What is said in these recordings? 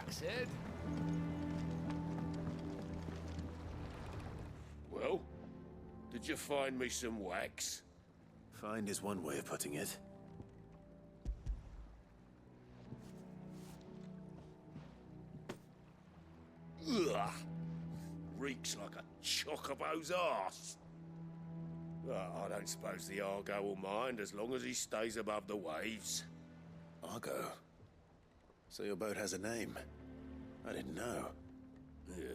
back, Sid. Well, did you find me some wax? Find is one way of putting it. Ugh! Reeks like a chocobo's arse. I don't suppose the Argo will mind as long as he stays above the waves. Argo? So your boat has a name? I didn't know. Yeah.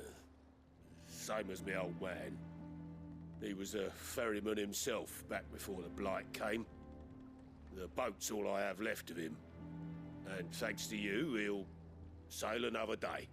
Same as me old man. He was a ferryman himself back before the Blight came. The boat's all I have left of him. And thanks to you, he'll sail another day.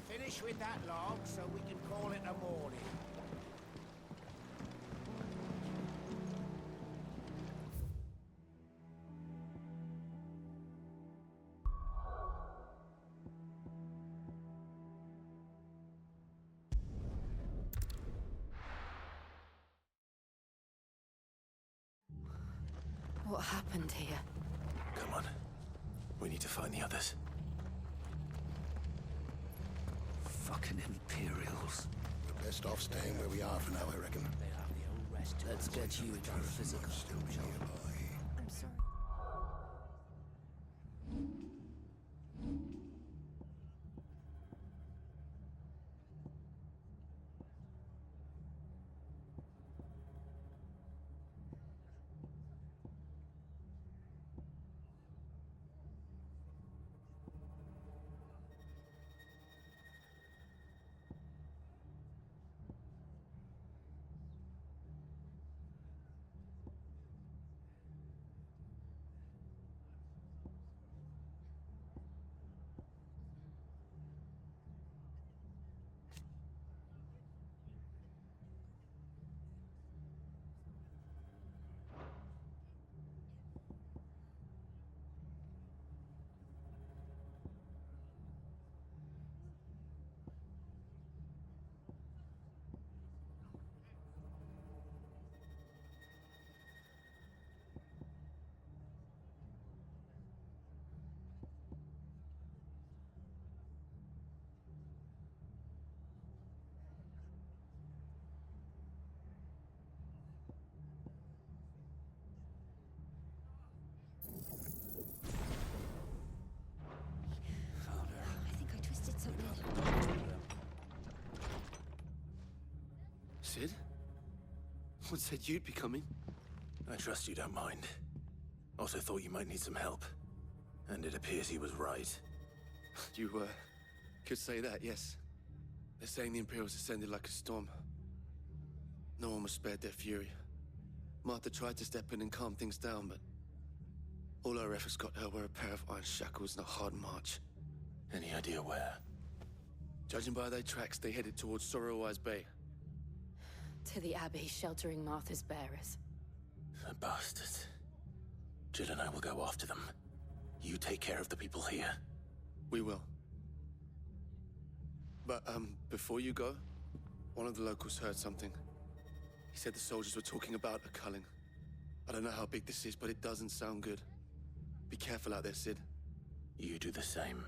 Finish with that log so we can call it a morning. What happened here? Come on. We need to find the others. Fucking Imperials. We're best off staying where we are for now, I reckon. They have the old rest. Let's get you to a physical. Still be nearby. I'm sorry. I think I twisted something. Sid? What said you'd be coming? I trust you don't mind. Also thought you might need some help. And it appears he was right. You, could say that, yes. They're saying the Imperials ascended like a storm. No one was spared their fury. Martha tried to step in and calm things down, but all our efforts got her were a pair of iron shackles and a hard march. Any idea where? Judging by their tracks, they headed towards Sorrowwise Bay. To the Abbey, sheltering Martha's bearers. The bastards. Jill and I will go after them. You take care of the people here. We will. But, before you go, one of the locals heard something. He said the soldiers were talking about a culling. I don't know how big this is, but it doesn't sound good. Be careful out there, Sid. You do the same.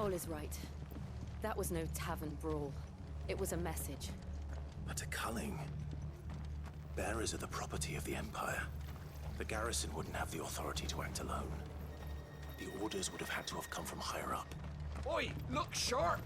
Cole is right. That was no tavern brawl. It was a message. But to Culling, bearers are the property of the Empire. The garrison wouldn't have the authority to act alone. The orders would have had to have come from higher up. Oi, look sharp!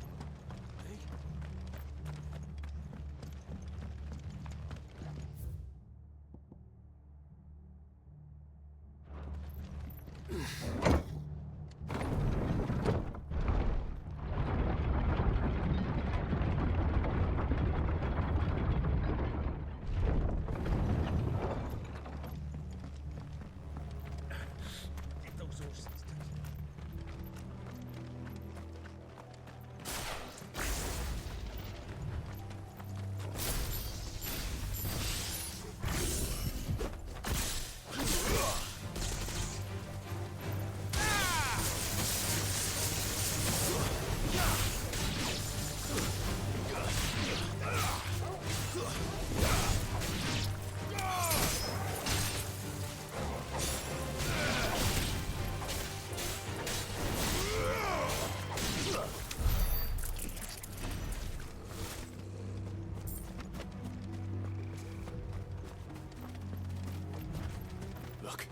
Look.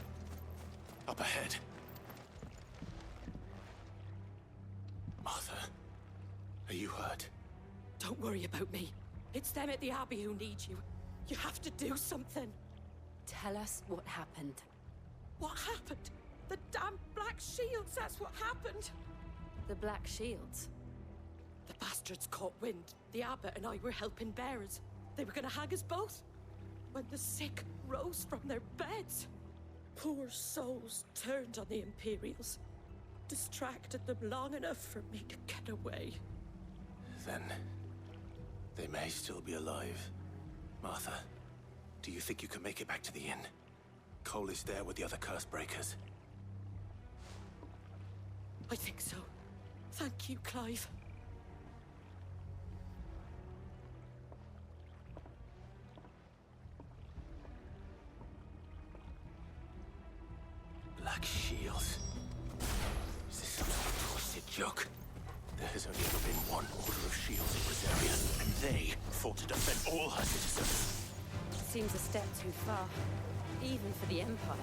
Up ahead. Martha, are you hurt? Don't worry about me. It's them at the Abbey who need you. You have to do something. Tell us what happened. What happened? The damn Black Shields, that's what happened. The Black Shields. The bastards caught wind. The Abbot and I were helping bearers. They were gonna hang us both. When the sick rose from their beds. Poor souls turned on the Imperials. Distracted them long enough for me to get away. Then, they may still be alive. Martha, do you think you can make it back to the inn? Cole is there with the other curse breakers. I think so. Thank you, Clive. Black Shields. Is this some sort of twisted joke? There has only ever been one Order of Shields in Rosaria, and they fought to defend all her citizens. Seems a step too far, even for the Empire.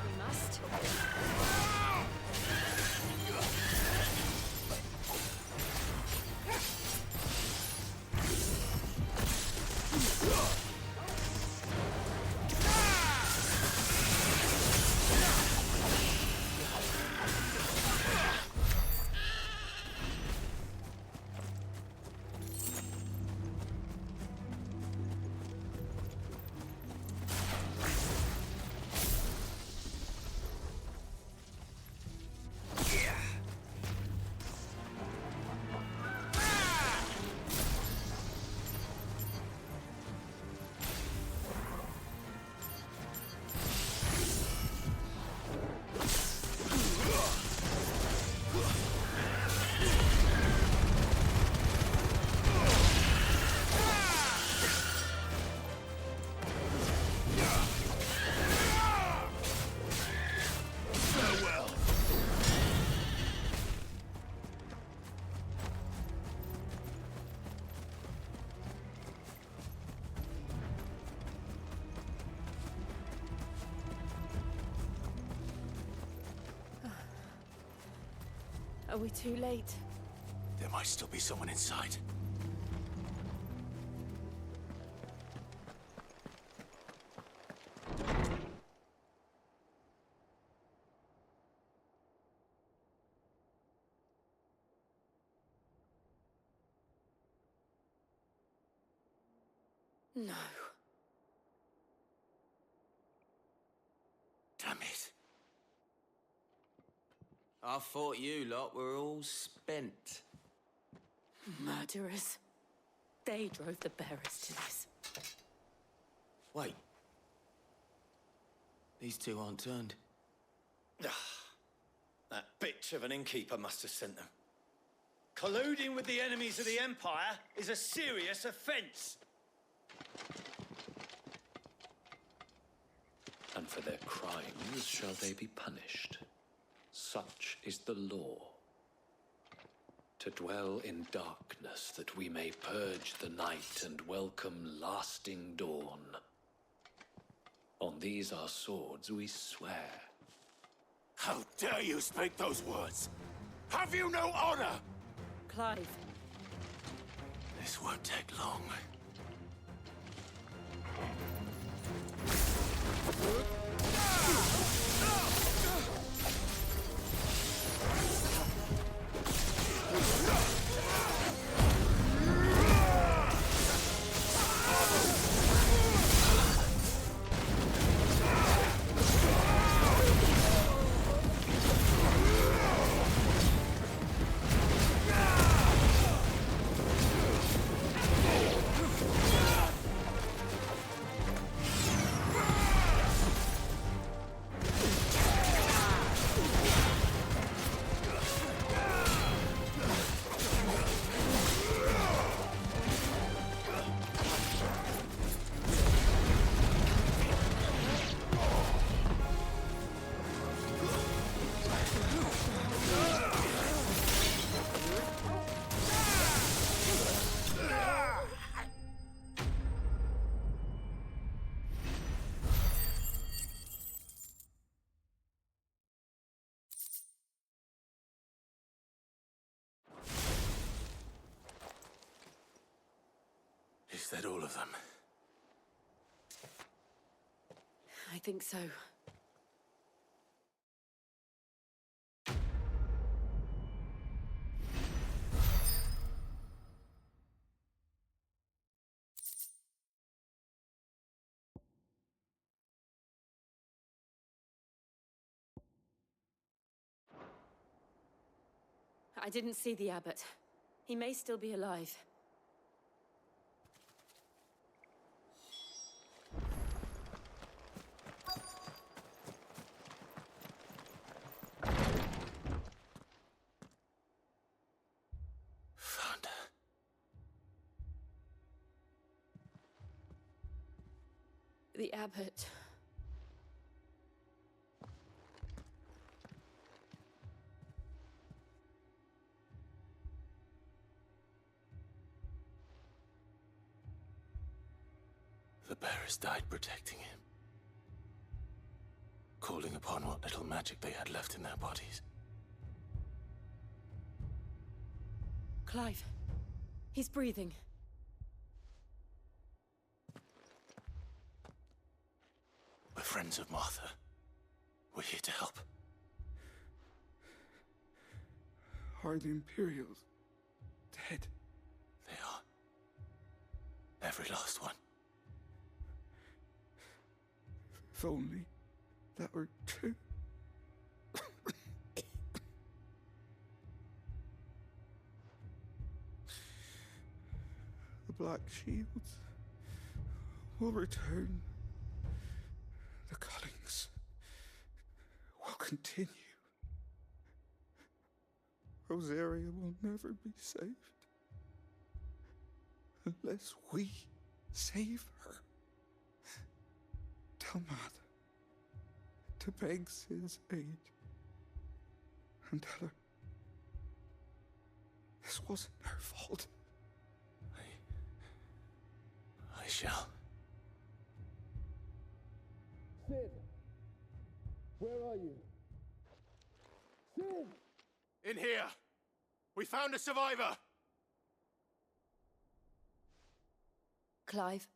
We must. Are we too late? There might still be someone inside. No. Damn it. I thought you lot were all spent. Murderers. They drove the bearers to this. Wait. These two aren't turned. That bitch of an innkeeper must have sent them. Colluding with the enemies of the Empire is a serious offense. And for their crimes shall they be punished. Such is the law. To dwell in darkness that we may purge the night and welcome lasting dawn. On these our swords we swear. How dare you speak those words? Have you no honor? Clive. This won't take long. Is that all of them? I think so. I didn't see the abbot. He may still be alive. Found her. The abbot. The bearers died protecting him. Calling upon what little magic they had left in their bodies. Clive. He's breathing. We're friends of Martha. We're here to help. Are the Imperials dead? They are. Every last one. If only that were true. The Black Shields will return. The Cullings will continue. Rosaria will never be saved unless we save her. Tell Mother to beg Sid's aid and tell her this wasn't her fault. I shall. Sid! Where are you? Sid! In here! We found a survivor! Clive.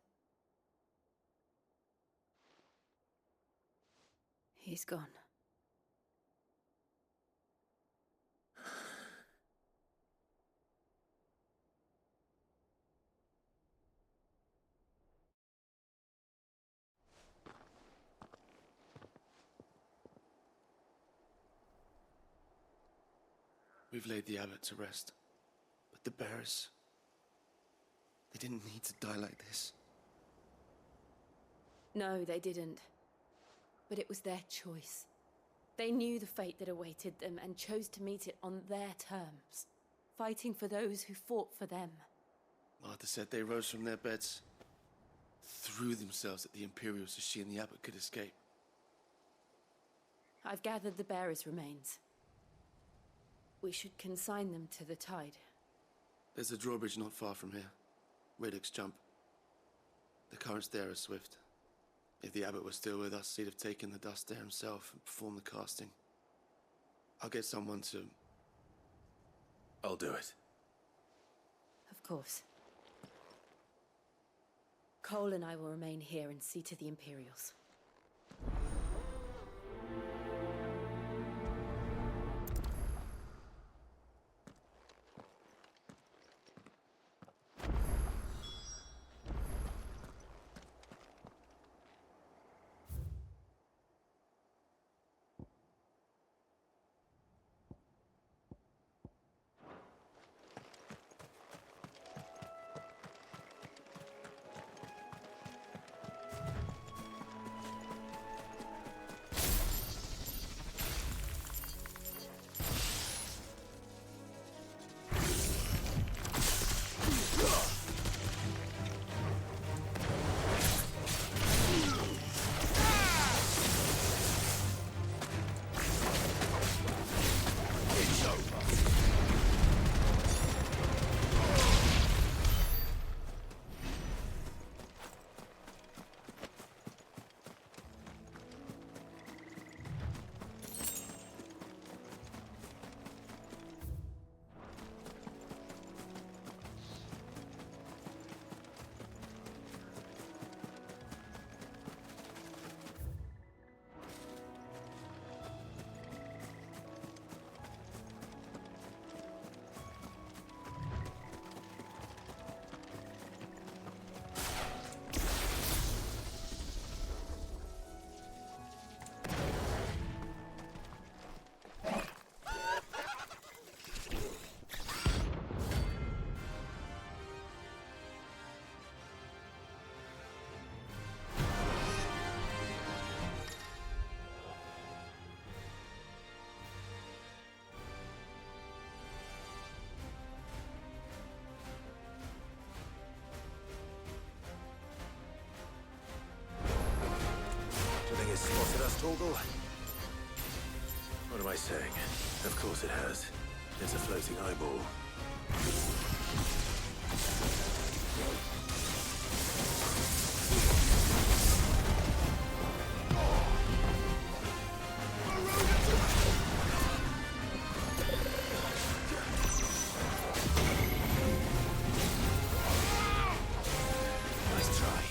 He's gone. We've laid the abbot to rest. But the bearers... they didn't need to die like this. No, they didn't. But it was their choice. They knew the fate that awaited them and chose to meet it on their terms, fighting for those who fought for them. Martha said they rose from their beds, threw themselves at the Imperials so she and the abbot could escape. I've gathered the bearers' remains. We should consign them to the tide. There's a drawbridge not far from here. Radix Jump. The currents there are swift. If the abbot was still with us, he'd have taken the dust there himself and performed the casting. I'll get someone to... I'll do it. Of course. Cole and I will remain here and see to the Imperials. It's spotted us, Torgal. What am I saying? Of course it has. It's a floating eyeball. Nice try.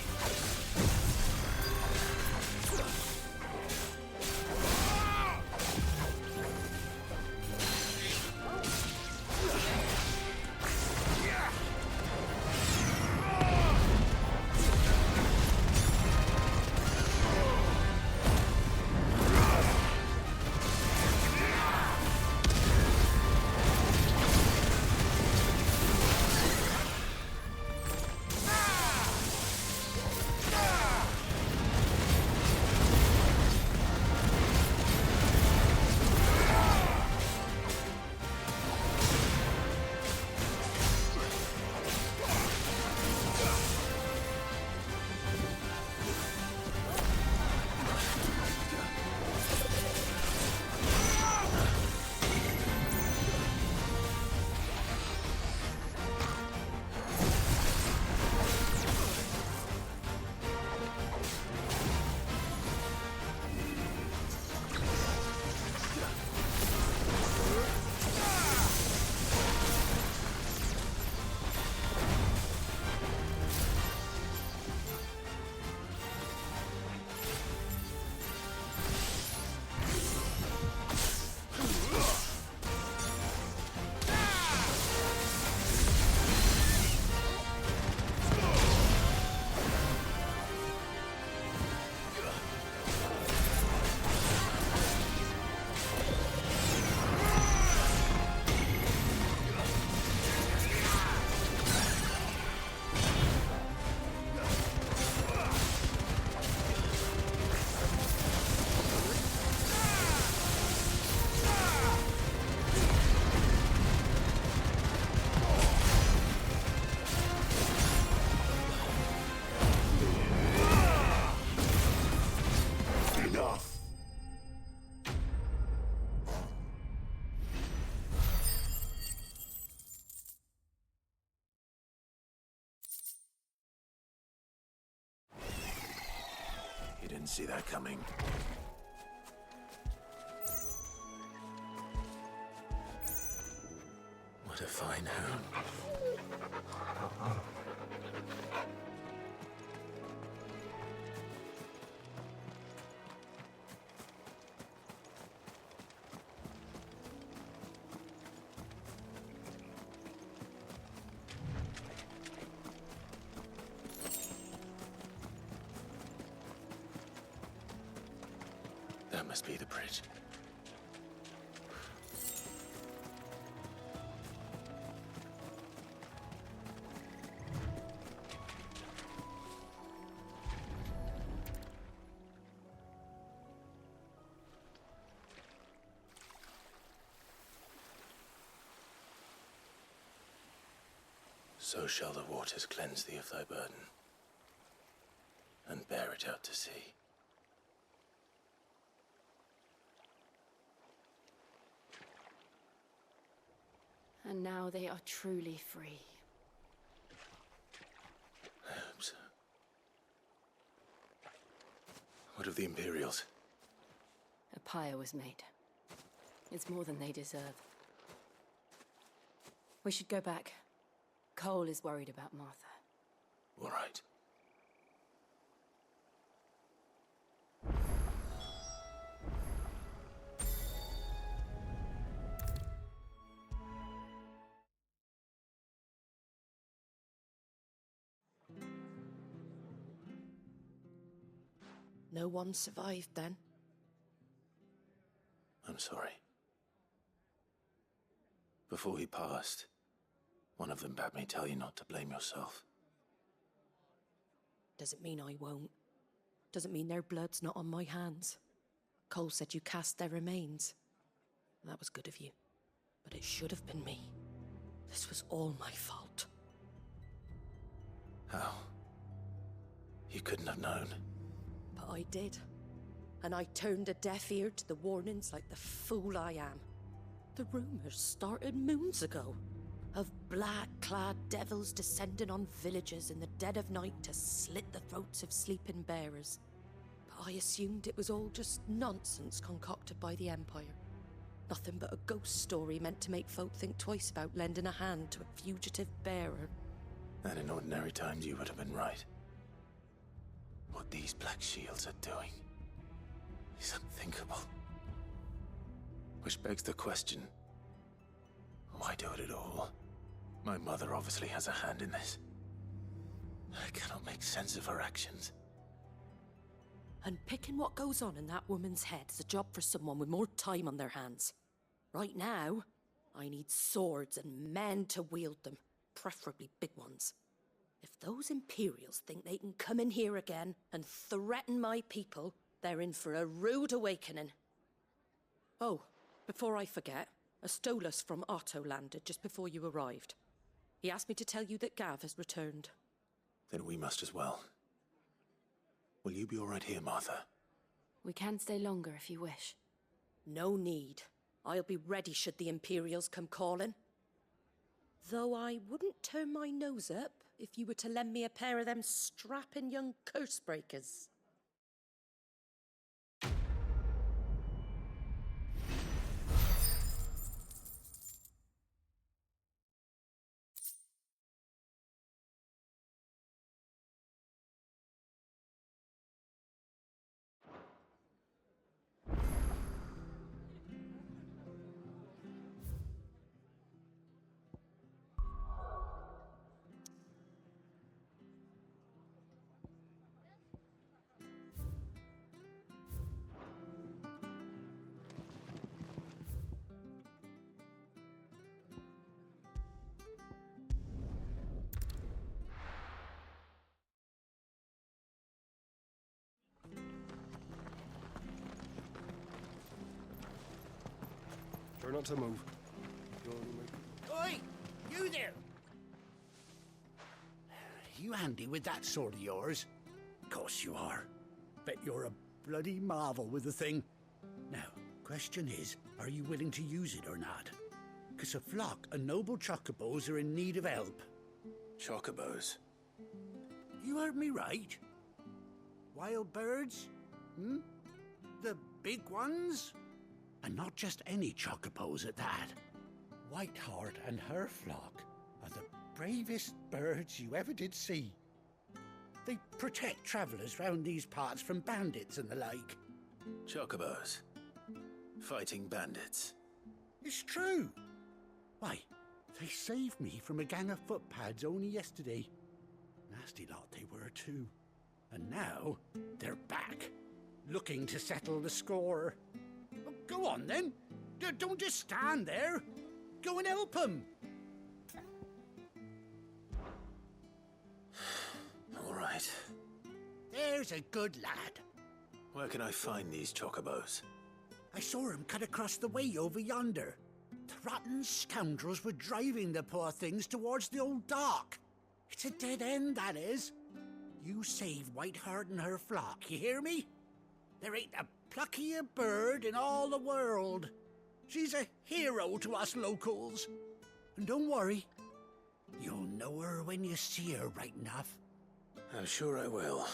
didn't see that coming. What a fine hound. That must be the bridge. So shall the waters cleanse thee of thy burden, and bear it out to sea. And now they are truly free. I hope so. What of the Imperials? A pyre was made. It's more than they deserve. We should go back. Cole is worried about Martha. All right. No one survived then? I'm sorry. Before he passed, one of them bade me tell you not to blame yourself. Doesn't mean I won't. Doesn't mean their blood's not on my hands. Cole said you cast their remains. That was good of you. But it should have been me. This was all my fault. How? You couldn't have known. But I did. And I turned a deaf ear to the warnings like the fool I am. The rumors started moons ago. Of black-clad devils descending on villages in the dead of night to slit the throats of sleeping bearers. But I assumed it was all just nonsense concocted by the Empire. Nothing but a ghost story meant to make folk think twice about lending a hand to a fugitive bearer. And in ordinary times you would have been right. What these Black Shields are doing is unthinkable. Which begs the question, why do it at all? My mother obviously has a hand in this. I cannot make sense of her actions. And picking what goes on in that woman's head is a job for someone with more time on their hands. Right now, I need swords and men to wield them, preferably big ones. If those Imperials think they can come in here again and threaten my people, they're in for a rude awakening. Oh, before I forget, a Stolas from Otto landed just before you arrived. He asked me to tell you that Gav has returned. Then we must as well. Will you be all right here, Martha? We can stay longer if you wish. No need. I'll be ready should the Imperials come calling. Though I wouldn't turn my nose up if you were to lend me a pair of them strapping young curse-breakers. Try not to move. Oi! You there! You handy with that sword of yours? Course you are. Bet you're a bloody marvel with the thing. Now, question is, are you willing to use it or not? 'Cause a flock of noble chocobos are in need of help. Chocobos? You heard me right. Wild birds, The big ones? And not just any chocobos at that. Whiteheart and her flock are the bravest birds you ever did see. They protect travellers round these parts from bandits and the like. Chocobos. Fighting bandits. It's true. Why, they saved me from a gang of footpads only yesterday. Nasty lot they were too. And now, they're back, looking to settle the score. Oh, go on then. Don't just stand there. Go and help them. All right. There's a good lad. Where can I find these chocobos? I saw him cut across the way over yonder. The rotten scoundrels were driving the poor things towards the old dock. It's a dead end, that is. You save Whiteheart and her flock, you hear me? There ain't a pluckier bird in all the world. She's a hero to us locals. And don't worry, you'll know her when you see her right enough. I'm sure I will.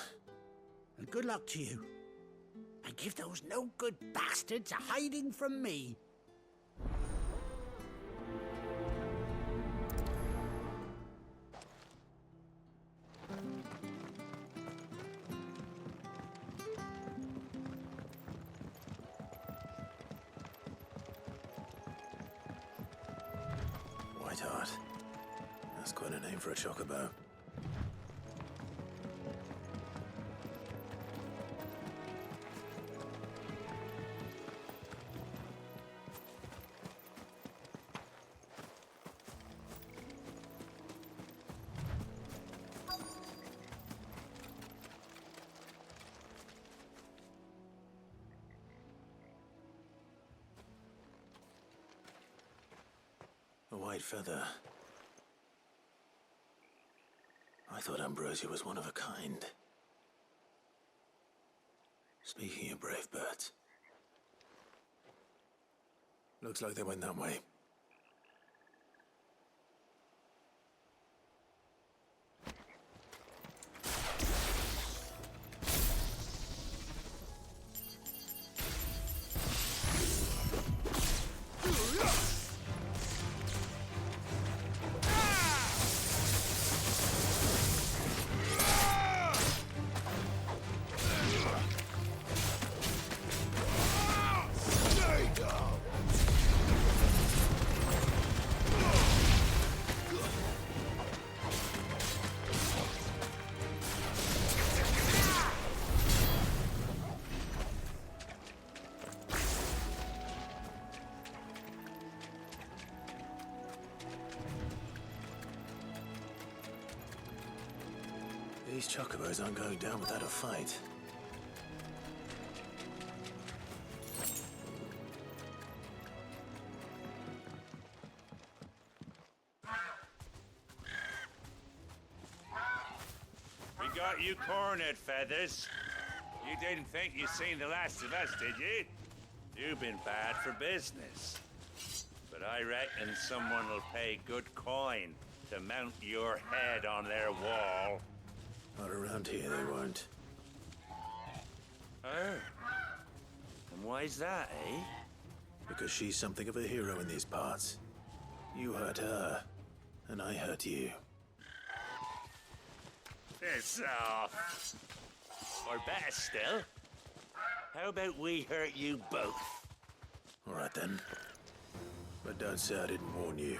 And good luck to you. And give those no-good bastards a hiding from me. Whiteheart. That's quite a name for a chocobo. A white feather. I thought Ambrosia was one of a kind. Speaking of brave birds. Looks like they went that way. These chocobos aren't going down without a fight. We got you cornered, Feathers. You didn't think you'd seen the last of us, did you? You've been bad for business. But I reckon someone will pay good coin to mount your head on their wall. Not around here, they won't. Oh. And why's that, eh? Because she's something of a hero in these parts. You hurt her, and I hurt you. Piss off. Or better still, how about we hurt you both? All right then. But don't say I didn't warn you.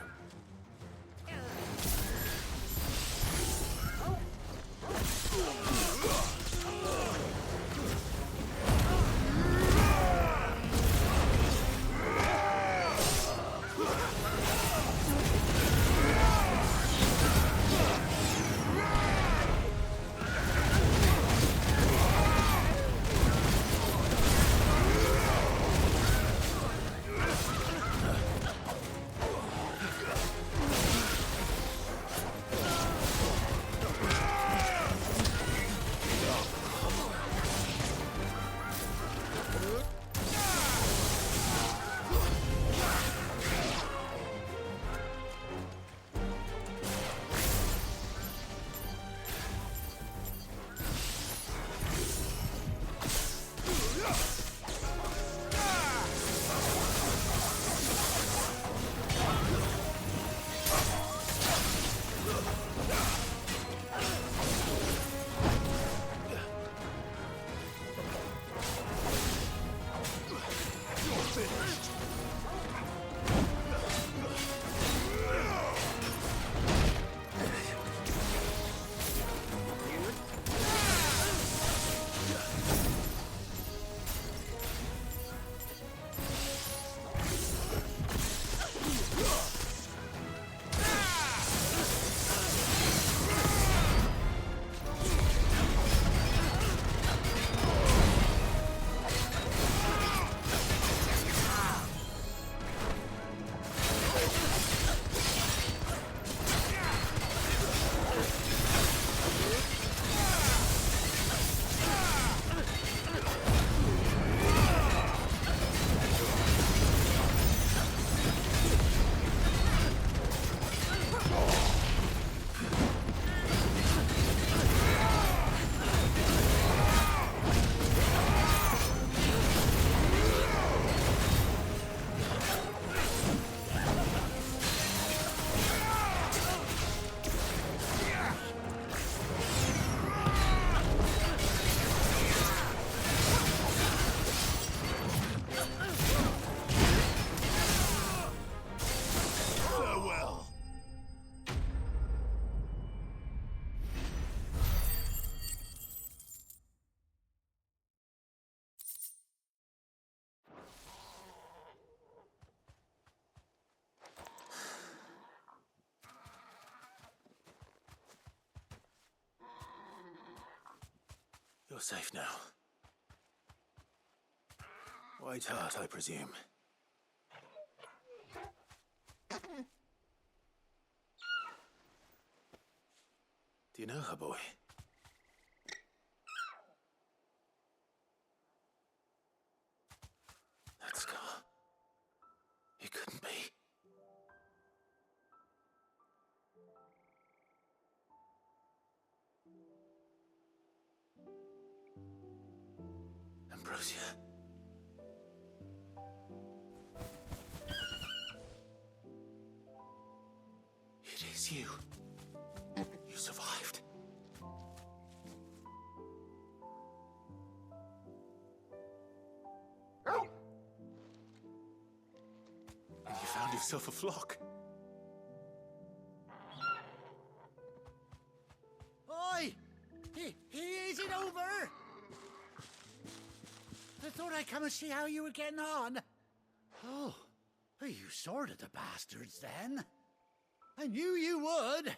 You're safe now. White Hart, I presume. Do you know her, boy? That scar. It couldn't be. Ambrosia. It is you. You survived. And you found yourself a flock. Oi! Is it over? I thought I'd come and see how you were getting on. Oh, you sorted the bastards then. I knew you would.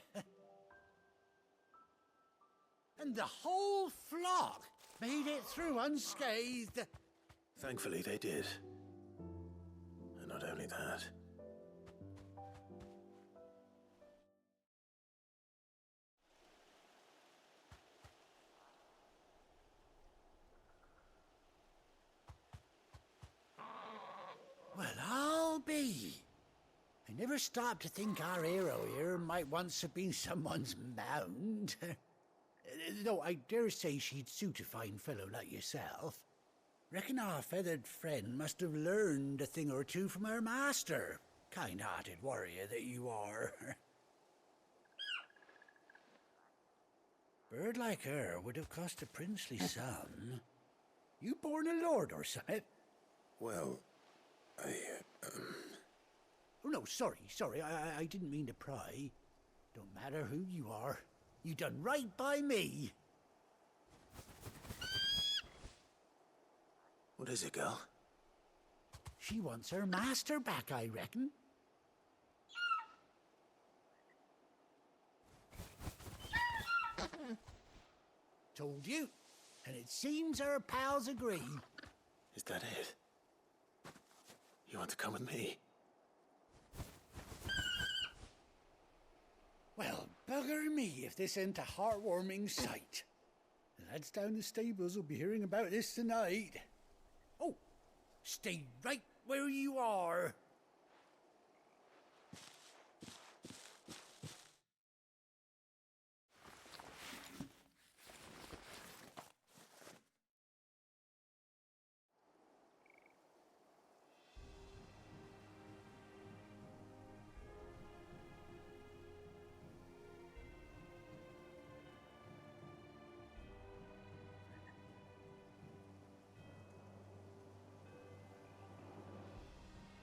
And the whole flock made it through unscathed. Thankfully, they did. And not only that. Well, I'll be. I never stopped to think our hero here might once have been someone's mount. Though I dare say she'd suit a fine fellow like yourself. Reckon our feathered friend must have learned a thing or two from her master. Kind-hearted warrior that you are. Bird like her would have cost a princely sum. You born a lord or something? Well, Oh, no, sorry. I didn't mean to pry. Don't matter who you are. You done right by me. What is it, girl? She wants her master back, I reckon. Told you. And it seems her pals agree. Is that it? You want to come with me? Well, bugger me if this ain't a heartwarming sight. The lads down the stables will be hearing about this tonight. Oh, stay right where you are.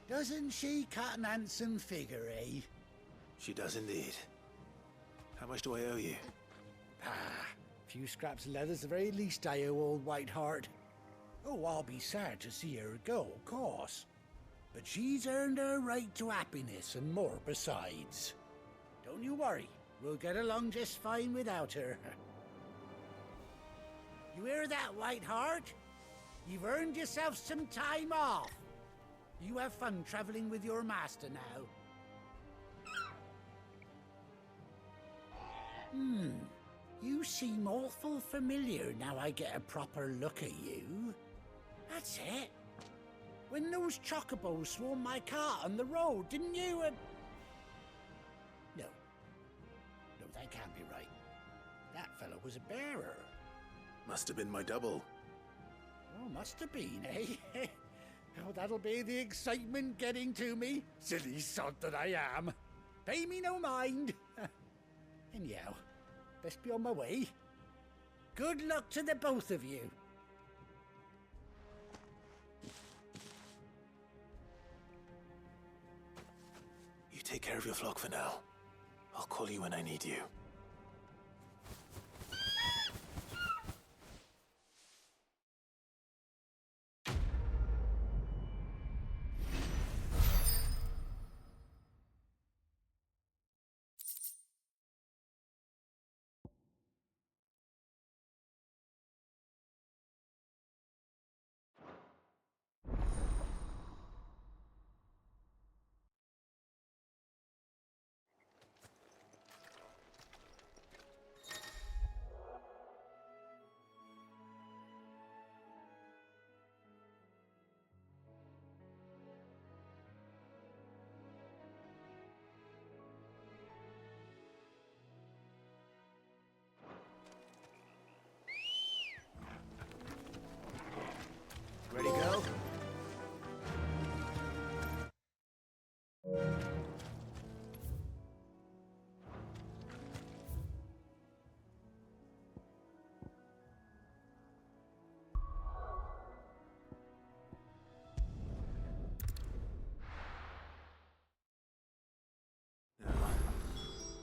Doesn't she cut an handsome figure, eh? She does indeed. How much do I owe you? A few scraps of leather's the very least I owe old White Hart. Oh, I'll be sad to see her go, of course. But she's earned her right to happiness and more besides. Don't you worry, we'll get along just fine without her. You hear that, White Hart? You've earned yourself some time off. You have fun traveling with your master now. You seem awful familiar now I get a proper look at you. That's it. When those chocobos swarmed my cart on the road, didn't you? No, that can't be right. That fellow was a bearer. Must have been my double. Oh, must have been, eh? Oh, that'll be the excitement getting to me. Silly sod that I am. Pay me no mind. Anyhow, best be on my way. Good luck to the both of you. You take care of your flock for now. I'll call you when I need you.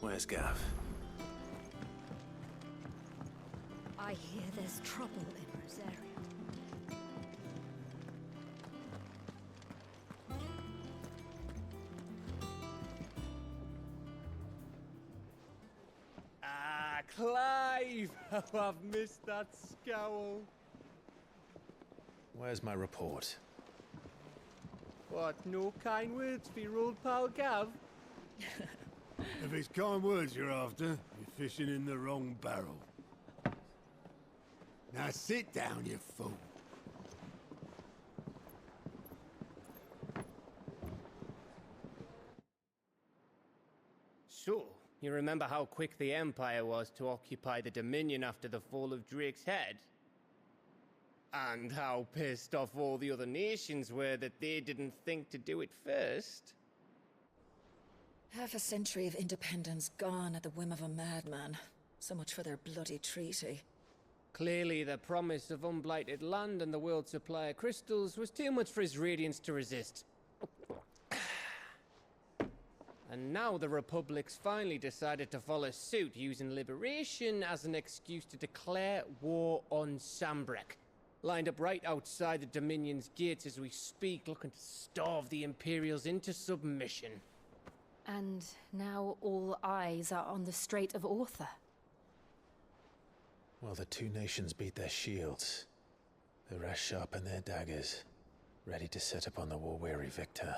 Where's Gav? I hear there's trouble in Rosaria. Ah, Clive! How I've missed that scowl. Where's my report? What, no kind words for your old pal Gav? If it's kind words you're after, you're fishing in the wrong barrel. Now sit down, you fool. So, you remember how quick the Empire was to occupy the Dominion after the fall of Drake's head? And how pissed off all the other nations were that they didn't think to do it first? Half a century of independence gone at the whim of a madman. So much for their bloody treaty. Clearly, the promise of unblighted land and the world's supply of crystals was too much for his radiance to resist. And now the Republic's finally decided to follow suit, using liberation as an excuse to declare war on Sambrek. Lined up right outside the Dominion's gates as we speak, looking to starve the Imperials into submission. And now all eyes are on the Strait of Author. Well, the two nations beat their shields. The rest sharpen their daggers, ready to set upon the war-weary victor.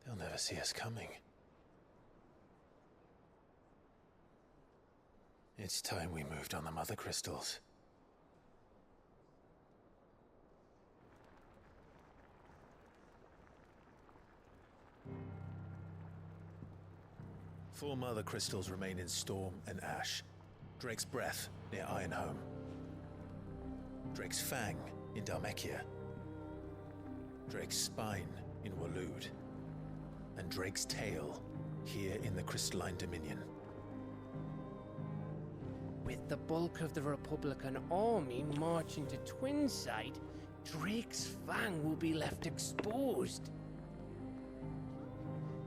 They'll never see us coming. It's time we moved on the Mother Crystals. Four Mother Crystals remain in Storm and Ash. Drake's Breath near Ironhome. Drake's Fang in Dhalmekia. Drake's Spine in Waloed. And Drake's Tail here in the Crystalline Dominion. With the bulk of the Republican army marching to Twinside, Drake's Fang will be left exposed.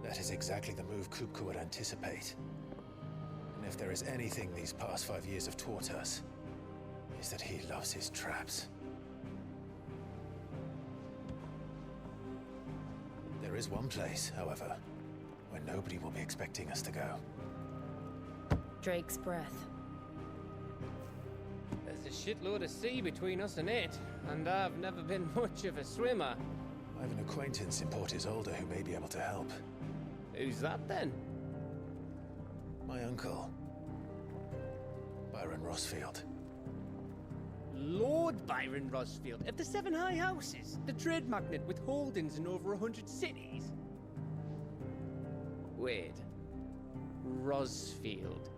That is exactly the move Kupka would anticipate. And if there is anything these past 5 years have taught us, is that he loves his traps. There is one place, however, where nobody will be expecting us to go. Drake's Breath. There's a shitload of sea between us and it, and I've never been much of a swimmer. I have an acquaintance in Port Isolde who may be able to help. Who's that then? My uncle, Byron Rosfield. Lord Byron Rosfield of the Seven High Houses, the trade magnate with holdings in over 100 cities. Wait, Rosfield.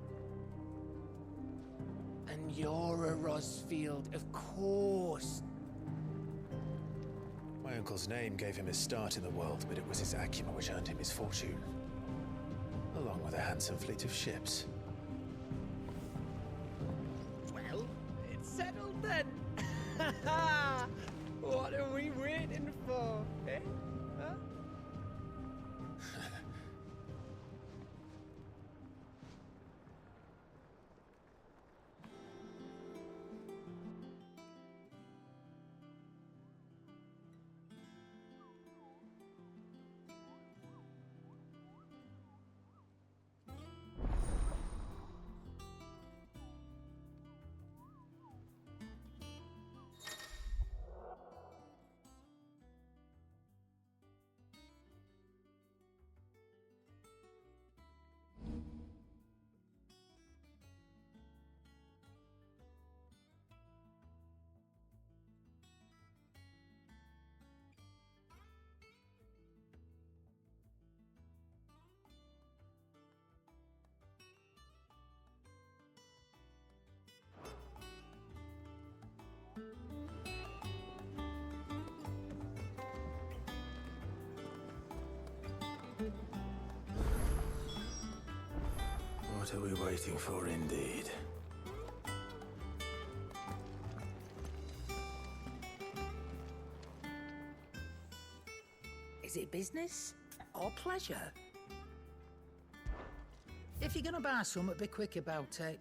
And you're a Rosfield, of course. My uncle's name gave him his start in the world, but it was his acumen which earned him his fortune. Along with a handsome fleet of ships. Well, it's settled then. What are we waiting for, eh? Huh? What are we waiting for, indeed? Is it business? Our pleasure. If you're gonna buy some, be quick about it.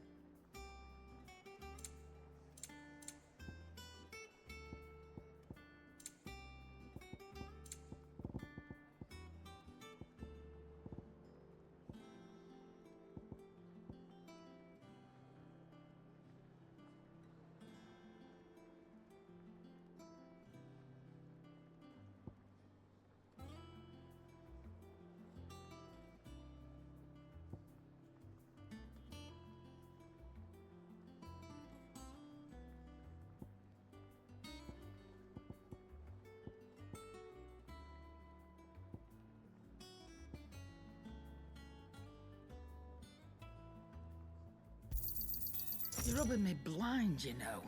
You're rubbing me blind, you know.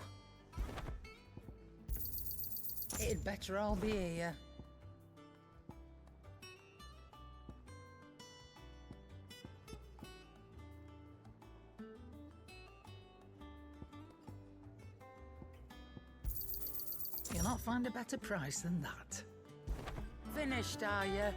It'd better all be here. You'll not find a better price than that. Finished, are you?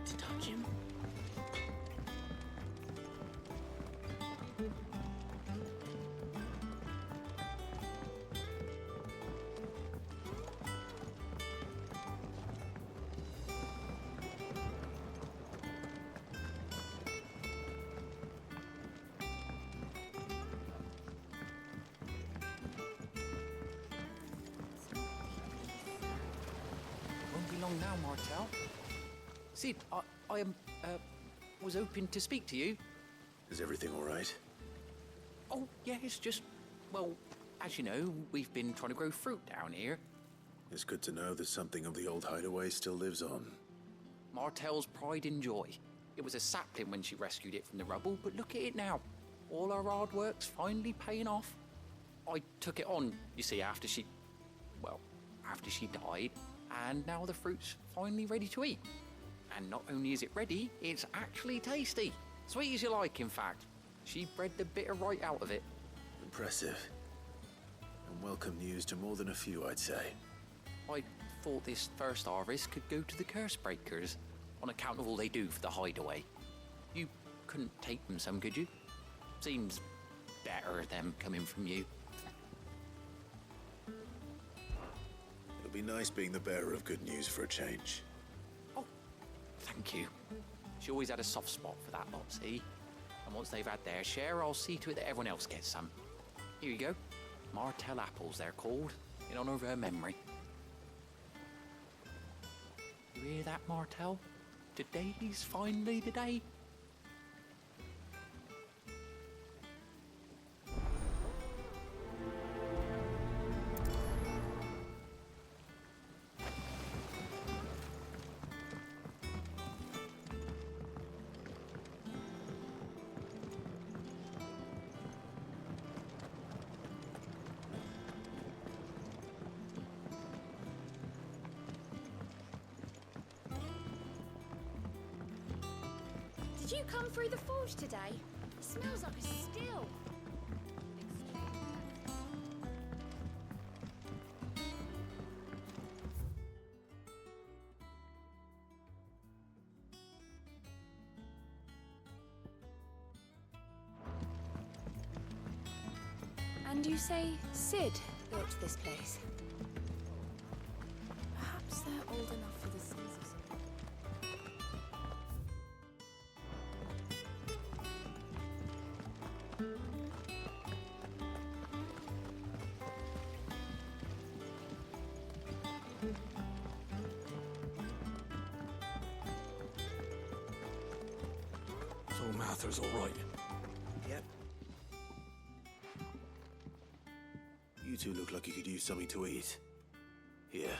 To touch him. Won't be long now, Martel. Sid, I was hoping to speak to you. Is everything all right? Oh, yeah, it's just, well, as you know, we've been trying to grow fruit down here. It's good to know that something of the old hideaway still lives on. Martel's pride and joy. It was a sapling when she rescued it from the rubble, but look at it now. All our hard work's finally paying off. I took it on, you see, after she died, and now the fruit's finally ready to eat. And not only is it ready, it's actually tasty. Sweet as you like, in fact. She bred the bitter right out of it. Impressive. And welcome news to more than a few, I'd say. I thought this first harvest could go to the curse breakers, on account of all they do for the hideaway. You couldn't take them some, could you? Seems better them coming from you. It'll be nice being the bearer of good news for a change. Thank you. She always had a soft spot for that lot, see? And once they've had their share, I'll see to it that everyone else gets some. Here you go. Martel apples, they're called, in honor of her memory. You hear that, Martel? Today's finally the day. Did you come through the forge today? It smells like a still. And you say Sid built this place? Perhaps they're old enough for the Caesars. So Mather's all right. Yep. You two look like you could use something to eat. Here.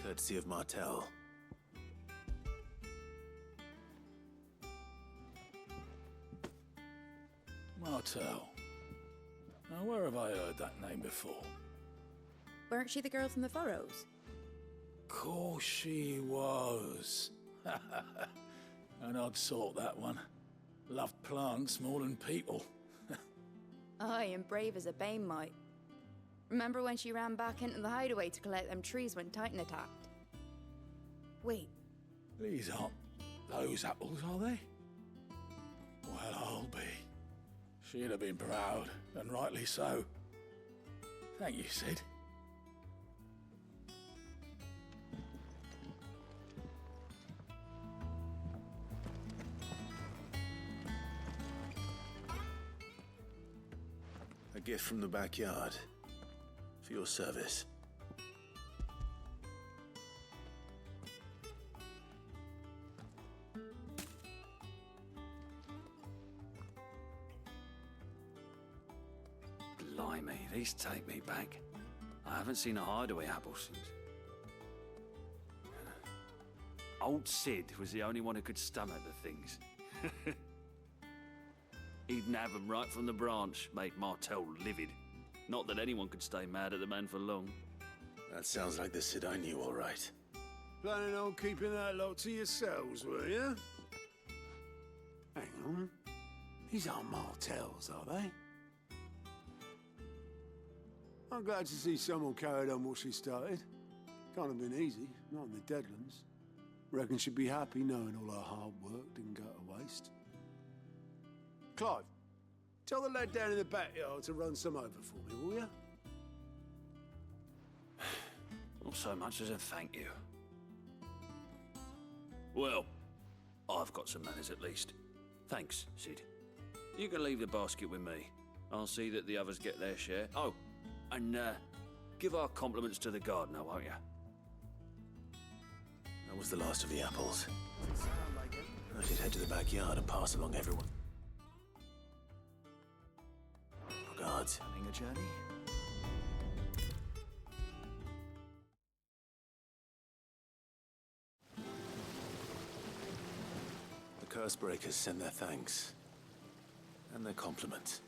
Courtesy of Martel. Martel. Now, where have I heard that name before? Weren't she the girl from the Furrows? Course she was. An odd sort, that one. Loved plants more than people. Aye, and brave as a bane might. Remember when she ran back into the hideaway to collect them trees when Titan attacked? Wait, These aren't those apples, are they? Well, I'll be. She'd have been proud, and rightly so. Thank you, Sid. A gift from the backyard. For your service. Blimey, these take me back. I haven't seen a hideaway apple since. Old Sid was the only one who could stomach the things. He'd nab them right from the branch, make Martel livid. Not that anyone could stay mad at the man for long. That sounds like the Sid I knew, all right. Planning on keeping that lot to yourselves, were you? Hang on. These aren't Martels, are they? I'm glad to see someone carried on what she started. Can't have been easy, not in the Deadlands. Reckon she'd be happy knowing all her hard work didn't go to waste. Clive, tell the lad down in the backyard to run some over for me, will you? Not so much as a thank you. Well, I've got some manners at least. Thanks, Sid. You can leave the basket with me. I'll see that the others get their share. Oh, and give our compliments to the gardener, won't you? That was the last of the apples. I should head to the backyard and pass along everyone. Regards. Having a journey? The Cursebreakers send their thanks. And their compliments.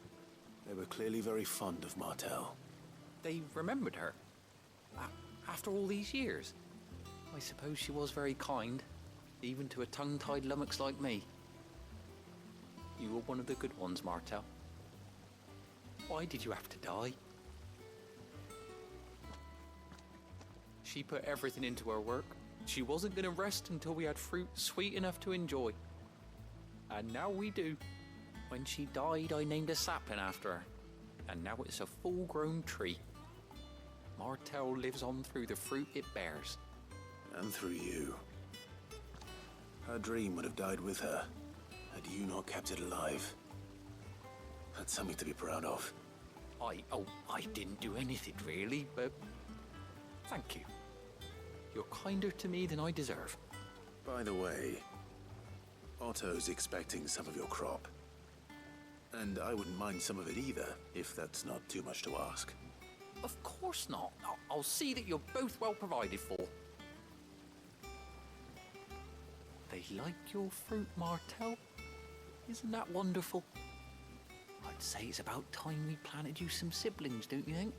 They were clearly very fond of Martel. They remembered her. After all these years. I suppose she was very kind, even to a tongue-tied lummox like me. You were one of the good ones, Martel. Why did you have to die? She put everything into her work. She wasn't going to rest until we had fruit sweet enough to enjoy. And now we do. When she died, I named a sapling after her. And now it's a full-grown tree. Martel lives on through the fruit it bears. And through you. Her dream would have died with her, had you not kept it alive. That's something to be proud of. I didn't do anything really, but thank you. You're kinder to me than I deserve. By the way, Otto's expecting some of your crop. And I wouldn't mind some of it either, if that's not too much to ask. Of course not. I'll see that you're both well provided for. They like your fruit, Martel. Isn't that wonderful? I'd say it's about time we planted you some siblings, don't you think?